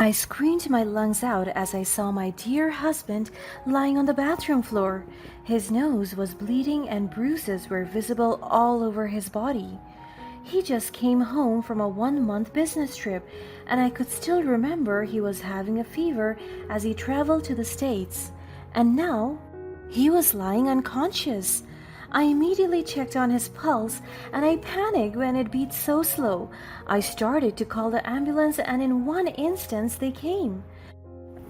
I screamed my lungs out as I saw my dear husband lying on the bathroom floor. His nose was bleeding and bruises were visible all over his body. He just came home from a 1-month business trip, and I could still remember he was having a fever as he traveled to the States. And now, he was lying unconscious. I immediately checked on his pulse and I panicked when it beat so slow. I started to call the ambulance, and in one instance, they came.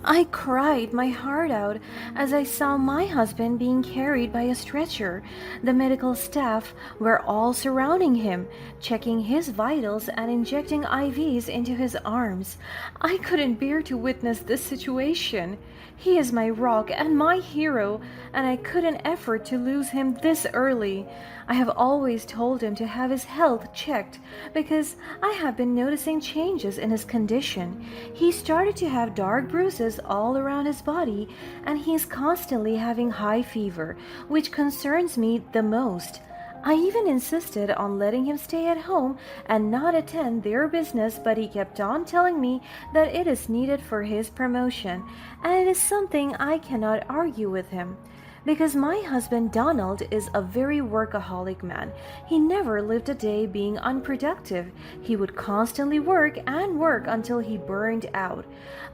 I cried my heart out as I saw my husband being carried by a stretcher. The medical staff were all surrounding him, checking his vitals and injecting IVs into his arms. I couldn't bear to witness this situation. He is my rock and my hero, and I couldn't afford to lose him this early. I have always told him to have his health checked because I have been noticing changes in his condition. He started to have dark bruises all around his body, and he is constantly having high fever, which concerns me the most. I even insisted on letting him stay at home and not attend their business, but he kept on telling me that it is needed for his promotion, and it is something I cannot argue with him. Because my husband Donald is a very workaholic man. He never lived a day being unproductive. He would constantly work and work until he burned out.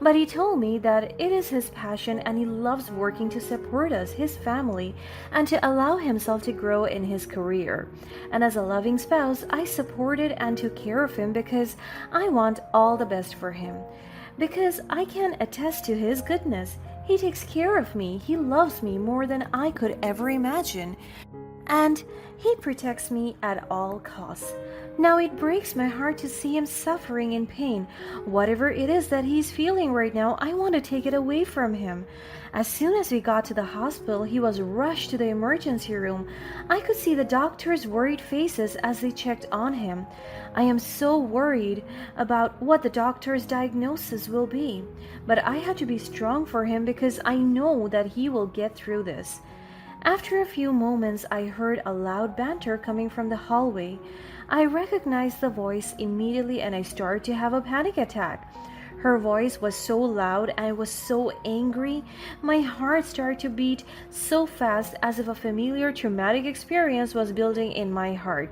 But he told me that it is his passion and he loves working to support us, his family, and to allow himself to grow in his career. And as a loving spouse, I supported and took care of him because I want all the best for him. Because I can attest to his goodness. He takes care of me. He loves me more than I could ever imagine. And he protects me at all costs. Now it breaks my heart to see him suffering in pain. Whatever it is that he's feeling right now, I want to take it away from him. As soon as we got to the hospital, he was rushed to the emergency room. I could see the doctors' worried faces as they checked on him. I am so worried about what the doctor's diagnosis will be. But I have to be strong for him because I know that he will get through this. After a few moments, I heard a loud banter coming from the hallway. I recognized the voice immediately and I started to have a panic attack. Her voice was so loud and I was so angry. My heart started to beat so fast as if a familiar traumatic experience was building in my heart.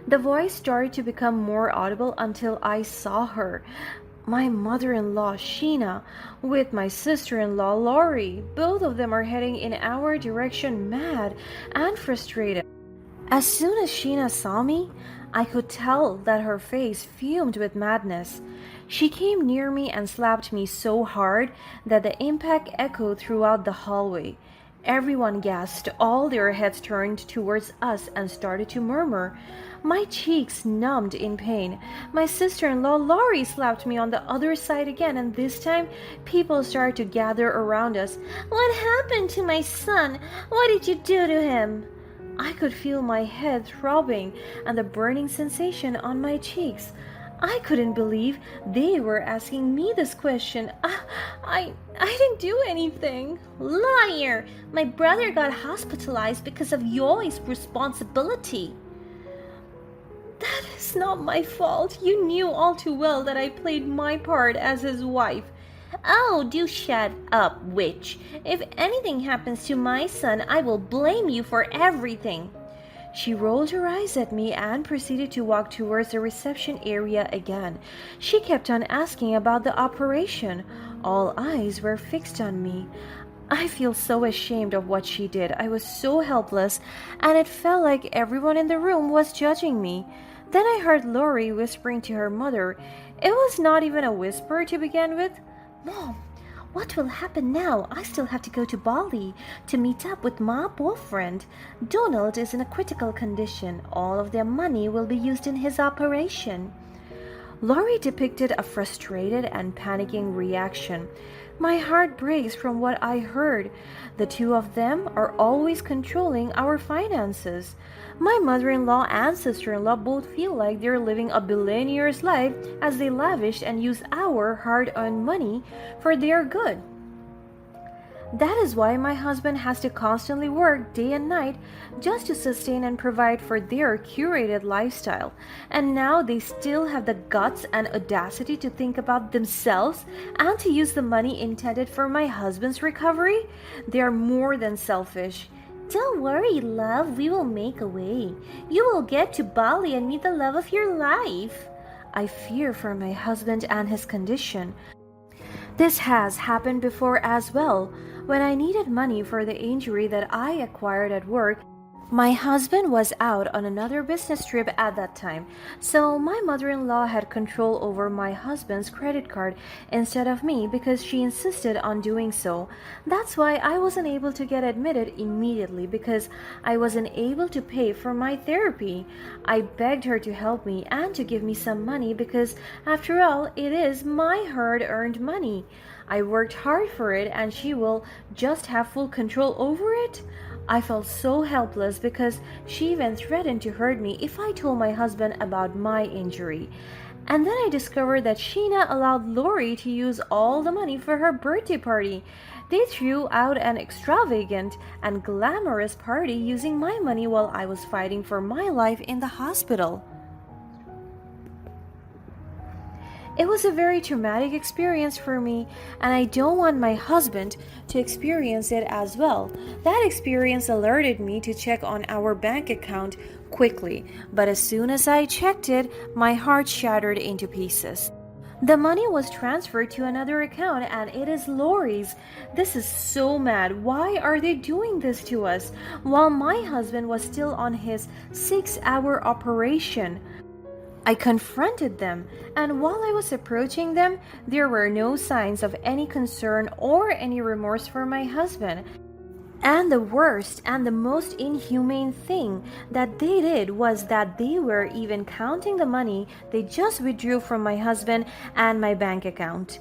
The voice started to become more audible until I saw her. My mother-in-law, Sheena, with my sister-in-law, Lori. Both of them are heading in our direction, mad and frustrated. As soon as Sheena saw me, I could tell that her face fumed with madness. She came near me and slapped me so hard that the impact echoed throughout the hallway. Everyone gasped, all their heads turned towards us and started to murmur. My cheeks numbed in pain. My sister-in-law Laurie slapped me on the other side again, and this time people started to gather around us. "What happened to my son? What did you do to him?" I could feel my head throbbing and the burning sensation on my cheeks. I couldn't believe they were asking me this question. I didn't do anything. Liar! My brother got hospitalized because of your responsibility. That is not my fault. You knew all too well that I played my part as his wife. Oh, do shut up, witch. If anything happens to my son, I will blame you for everything. She rolled her eyes at me and proceeded to walk towards the reception area again. She kept on asking about the operation. All eyes were fixed on me. I feel so ashamed of what she did. I was so helpless, and it felt like everyone in the room was judging me. Then I heard Lori whispering to her mother. It was not even a whisper to begin with. "Mom, what will happen now? I still have to go to Bali to meet up with my boyfriend. Donald is in a critical condition. All of their money will be used in his operation." Lori depicted a frustrated and panicking reaction. My heart breaks from what I heard. The two of them are always controlling our finances. My mother-in-law and sister-in-law both feel like they're living a billionaire's life as they lavish and use our hard-earned money for their good. That is why my husband has to constantly work day and night just to sustain and provide for their curated lifestyle. And now they still have the guts and audacity to think about themselves and to use the money intended for my husband's recovery? They are more than selfish. Don't worry, love, we will make a way. You will get to Bali and meet the love of your life. I fear for my husband and his condition. This has happened before as well. When I needed money for the injury that I acquired at work, my husband was out on another business trip at that time, so my mother-in-law had control over my husband's credit card instead of me because she insisted on doing so. That's why I wasn't able to get admitted immediately because I wasn't able to pay for my therapy. I begged her to help me and to give me some money because, after all, it is my hard-earned money. I worked hard for it and she will just have full control over it? I felt so helpless because she even threatened to hurt me if I told my husband about my injury. And then I discovered that Sheena allowed Lori to use all the money for her birthday party. They threw out an extravagant and glamorous party using my money while I was fighting for my life in the hospital. It was a very traumatic experience for me, and I don't want my husband to experience it as well. That experience alerted me to check on our bank account quickly, but as soon as I checked it, my heart shattered into pieces. The money was transferred to another account and it is Lori's. This is so mad. Why are they doing this to us while my husband was still on his 6-hour operation? I confronted them, and while I was approaching them, there were no signs of any concern or any remorse for my husband. And the worst and the most inhumane thing that they did was that they were even counting the money they just withdrew from my husband and my bank account.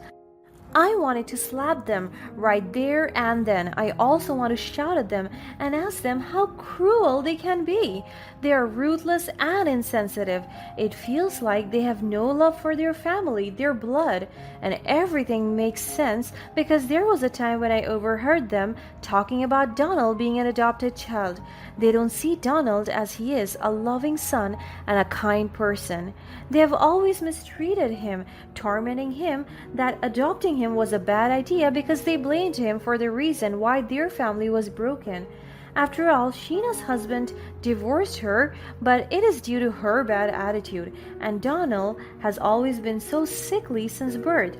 I wanted to slap them right there and then. I also want to shout at them and ask them how cruel they can be. They are ruthless and insensitive. It feels like they have no love for their family, their blood, and everything makes sense because there was a time when I overheard them talking about Donald being an adopted child. They don't see Donald as he is, a loving son and a kind person. They have always mistreated him, tormenting him that adopting him was a bad idea because they blamed him for the reason why their family was broken. After all, Sheena's husband divorced her, but it is due to her bad attitude, and Donald has always been so sickly since birth.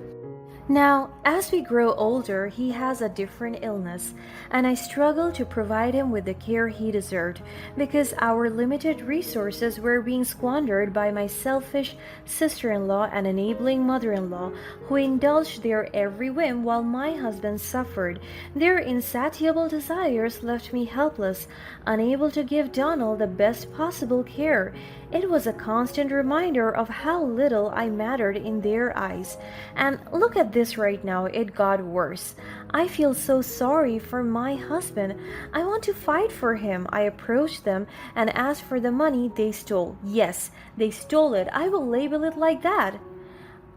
Now, as we grow older, he has a different illness, and I struggle to provide him with the care he deserved because our limited resources were being squandered by my selfish sister-in-law and enabling mother-in-law who indulged their every whim while my husband suffered. Their insatiable desires left me helpless, unable to give Donald the best possible care. It was a constant reminder of how little I mattered in their eyes. And look at this right now, it got worse. I feel so sorry for my husband. I want to fight for him. I approached them and asked for the money they stole. Yes, they stole it. I will label it like that.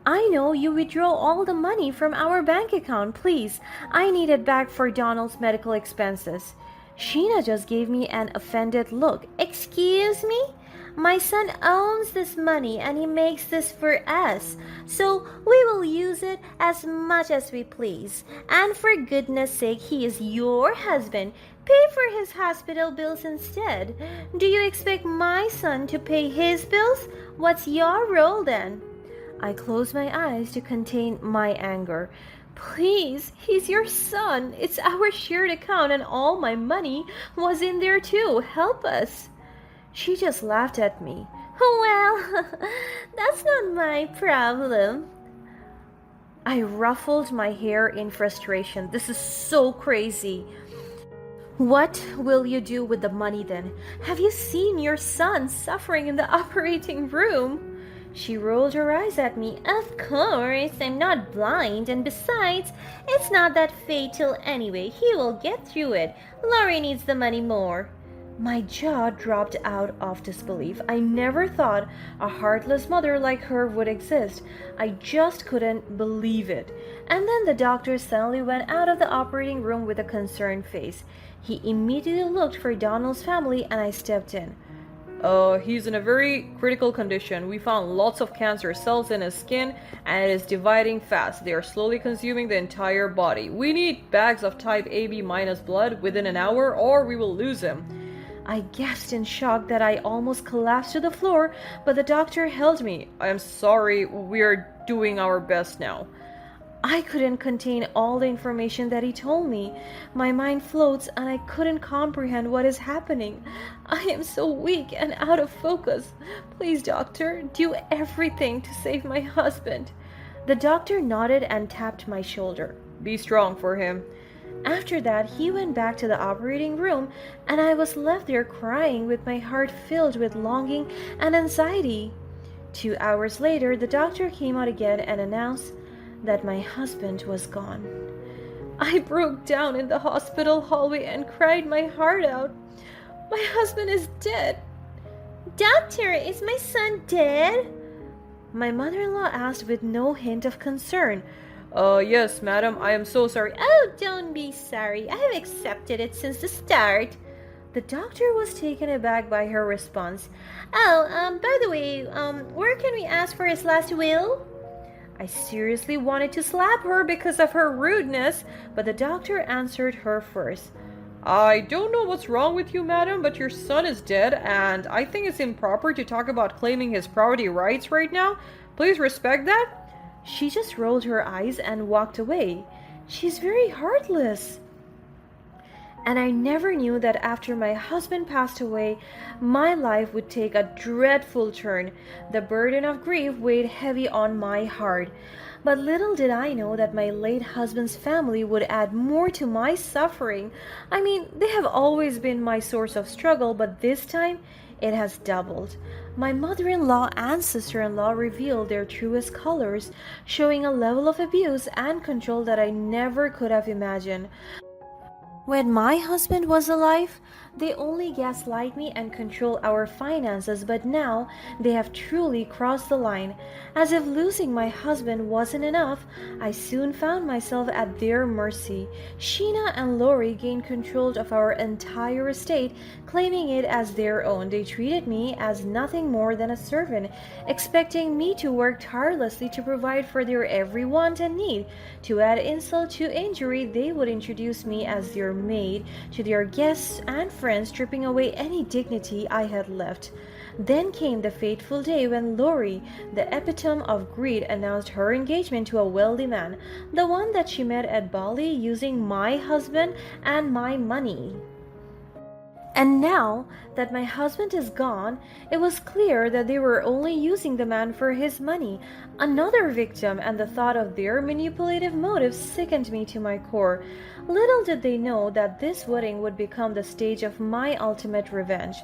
I know you withdraw all the money from our bank account, please. I need it back for Donald's medical expenses. Sheena just gave me an offended look. Excuse me? My son owns this money and he makes this for us, so we will use it as much as we please. And for goodness sake, he is your husband. Pay for his hospital bills instead. Do you expect my son to pay his bills? What's your role then? I closed my eyes to contain my anger. Please, he's your son. It's our shared account and all my money was in there too. Help us. She just laughed at me. Well, that's not my problem. I ruffled my hair in frustration. This is so crazy. What will you do with the money then? Have you seen your son suffering in the operating room? She rolled her eyes at me. Of course, I'm not blind, and besides, it's not that fatal anyway. He will get through it. Laurie needs the money more. My jaw dropped out of disbelief. I never thought a heartless mother like her would exist. I just couldn't believe it. And then the doctor suddenly went out of the operating room with a concerned face. He immediately looked for Donald's family and I stepped in. He's in a very critical condition. We found lots of cancer cells in his skin and it is dividing fast. They are slowly consuming the entire body. We need bags of type AB minus blood within an hour or we will lose him. I gasped in shock that I almost collapsed to the floor, but the doctor held me. I am sorry, we're doing our best now. I couldn't contain all the information that he told me. My mind floats and I couldn't comprehend what is happening. I am so weak and out of focus. Please, doctor, do everything to save my husband. The doctor nodded and tapped my shoulder. Be strong for him. After that, he went back to the operating room, and I was left there crying with my heart filled with longing and anxiety. 2 hours later, the doctor came out again and announced that my husband was gone. I broke down in the hospital hallway and cried my heart out. My husband is dead. Doctor, is my son dead? My mother-in-law asked with no hint of concern. Yes, madam, I am so sorry. Oh, don't be sorry. I have accepted it since the start. The doctor was taken aback by her response. By the way, where can we ask for his last will? I seriously wanted to slap her because of her rudeness, but the doctor answered her first. I don't know what's wrong with you, madam, but your son is dead, and I think it's improper to talk about claiming his property rights right now. Please respect that. She just rolled her eyes and walked away. She's very heartless. And I never knew that after my husband passed away, my life would take a dreadful turn. The burden of grief weighed heavy on my heart. But little did I know that my late husband's family would add more to my suffering. I mean, they have always been my source of struggle, but this time it has doubled. My mother-in-law and sister-in-law revealed their truest colors, showing a level of abuse and control that I never could have imagined. When my husband was alive, they only gaslight me and control our finances, but now they have truly crossed the line. As if losing my husband wasn't enough, I soon found myself at their mercy. Sheena and Lori gained control of our entire estate, claiming it as their own. They treated me as nothing more than a servant, expecting me to work tirelessly to provide for their every want and need. To add insult to injury, they would introduce me as their maid to their guests and friends, stripping away any dignity I had left. Then came the fateful day when Lori, the epitome of greed, announced her engagement to a wealthy man, the one that she met at Bali using my husband and my money. And now that my husband is gone, it was clear that they were only using the man for his money, another victim, and the thought of their manipulative motives sickened me to my core. Little did they know that this wedding would become the stage of my ultimate revenge.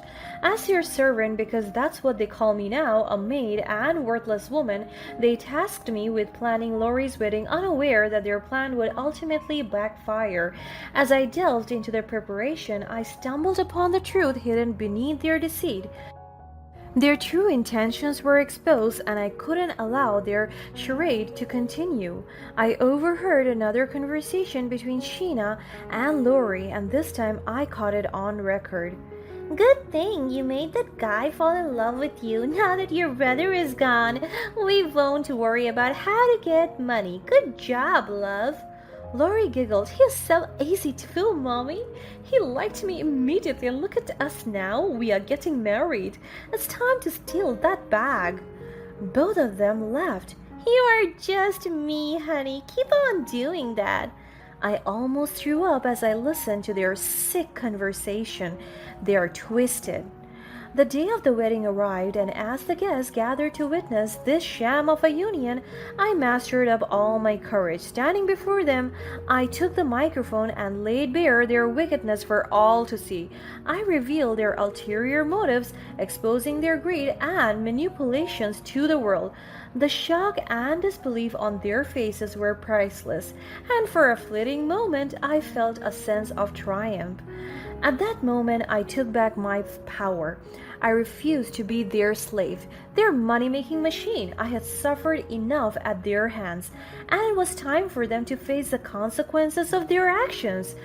As your servant, because that's what they call me now, a maid and worthless woman, they tasked me with planning Lori's wedding, unaware that their plan would ultimately backfire. As I delved into their preparation, I stumbled upon the truth hidden beneath their deceit. Their true intentions were exposed, and I couldn't allow their charade to continue. I overheard another conversation between Sheena and Lori, and this time I caught it on record. Good thing you made that guy fall in love with you. Now that your brother is gone, we won't worry about how to get money. Good job, love. Lori giggled. He is so easy to fool, Mommy. He liked me immediately, and look at us now. We are getting married. It's time to steal that bag. Both of them laughed. You are just me, honey. Keep on doing that. I almost threw up as I listened to their sick conversation. They are twisted. The day of the wedding arrived, and as the guests gathered to witness this sham of a union, I mustered up all my courage. Standing before them, I took the microphone and laid bare their wickedness for all to see. I revealed their ulterior motives, exposing their greed and manipulations to the world. The shock and disbelief on their faces were priceless, and for a fleeting moment I felt a sense of triumph. At that moment, I took back my power. I refused to be their slave, their money making machine. I had suffered enough at their hands, and it was time for them to face the consequences of their actions.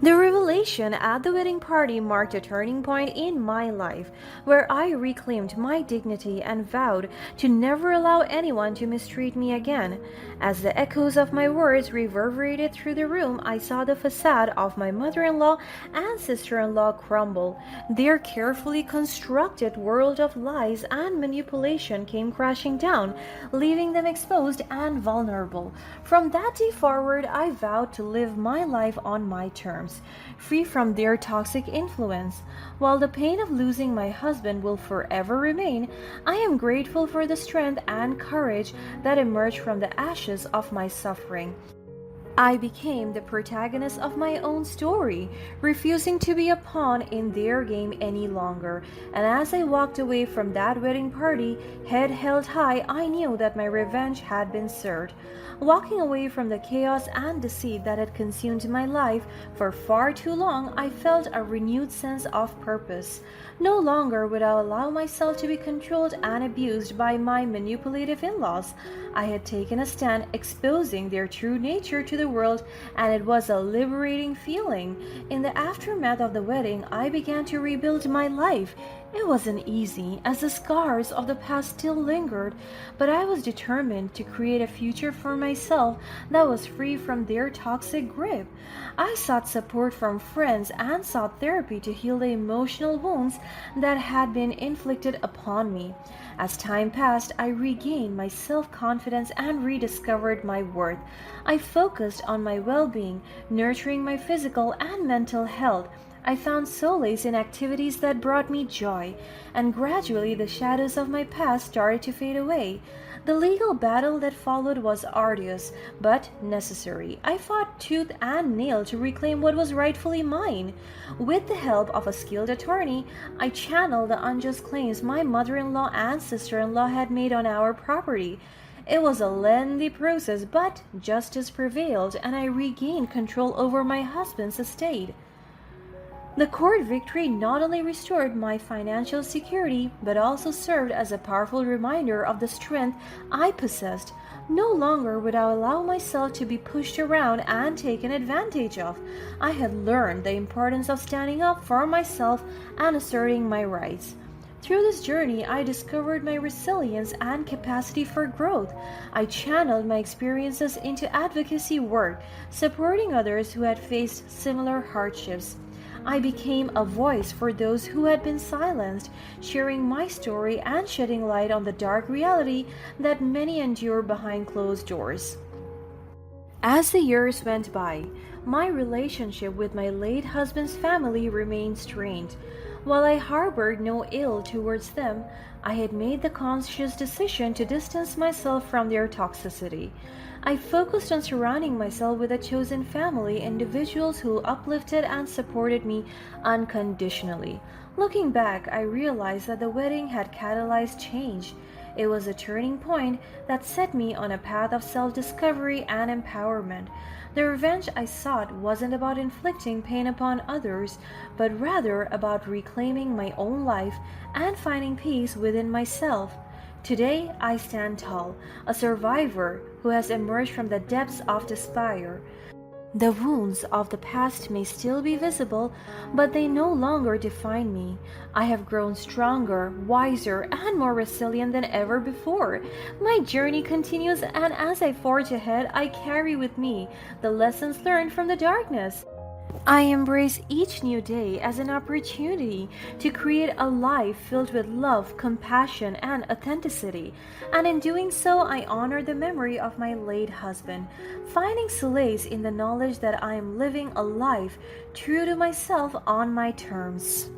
The revelation at the wedding party marked a turning point in my life, where I reclaimed my dignity and vowed to never allow anyone to mistreat me again. As the echoes of my words reverberated through the room, I saw the facade of my mother-in-law and sister-in-law crumble. Their carefully constructed world of lies and manipulation came crashing down, leaving them exposed and vulnerable. From that day forward, I vowed to live my life on my terms, free from their toxic influence. While the pain of losing my husband will forever remain, I am grateful for the strength and courage that emerged from the ashes of my suffering. I became the protagonist of my own story, refusing to be a pawn in their game any longer. And as I walked away from that wedding party, head held high, I knew that my revenge had been served. Walking away from the chaos and deceit that had consumed my life for far too long, I felt a renewed sense of purpose. No longer would I allow myself to be controlled and abused by my manipulative in-laws. I had taken a stand, exposing their true nature to the world, and it was a liberating feeling. In the aftermath of the wedding, I began to rebuild my life. It wasn't easy, as the scars of the past still lingered, but I was determined to create a future for myself that was free from their toxic grip. I sought support from friends and sought therapy to heal the emotional wounds that had been inflicted upon me. As time passed, I regained my self-confidence and rediscovered my worth. I focused on my well-being, nurturing my physical and mental health. I found solace in activities that brought me joy, and gradually the shadows of my past started to fade away. The legal battle that followed was arduous, but necessary. I fought tooth and nail to reclaim what was rightfully mine. With the help of a skilled attorney, I channeled the unjust claims my mother-in-law and sister-in-law had made on our property. It was a lengthy process, but justice prevailed, and I regained control over my husband's estate. The court victory not only restored my financial security, but also served as a powerful reminder of the strength I possessed. No longer would I allow myself to be pushed around and taken advantage of. I had learned the importance of standing up for myself and asserting my rights. Through this journey, I discovered my resilience and capacity for growth. I channeled my experiences into advocacy work, supporting others who had faced similar hardships. I became a voice for those who had been silenced, sharing my story and shedding light on the dark reality that many endure behind closed doors. As the years went by, my relationship with my late husband's family remained strained. While I harbored no ill towards them, I had made the conscious decision to distance myself from their toxicity. I focused on surrounding myself with a chosen family, individuals who uplifted and supported me unconditionally. Looking back, I realized that the wedding had catalyzed change. It was a turning point that set me on a path of self-discovery and empowerment. The revenge I sought wasn't about inflicting pain upon others, but rather about reclaiming my own life and finding peace within myself. Today, I stand tall, a survivor who has emerged from the depths of despair. The wounds of the past may still be visible, but they no longer define me. I have grown stronger, wiser, and more resilient than ever before. My journey continues, and as I forge ahead, I carry with me the lessons learned from the darkness. I embrace each new day as an opportunity to create a life filled with love, compassion, and authenticity. And in doing so, I honor the memory of my late husband, finding solace in the knowledge that I am living a life true to myself on my terms.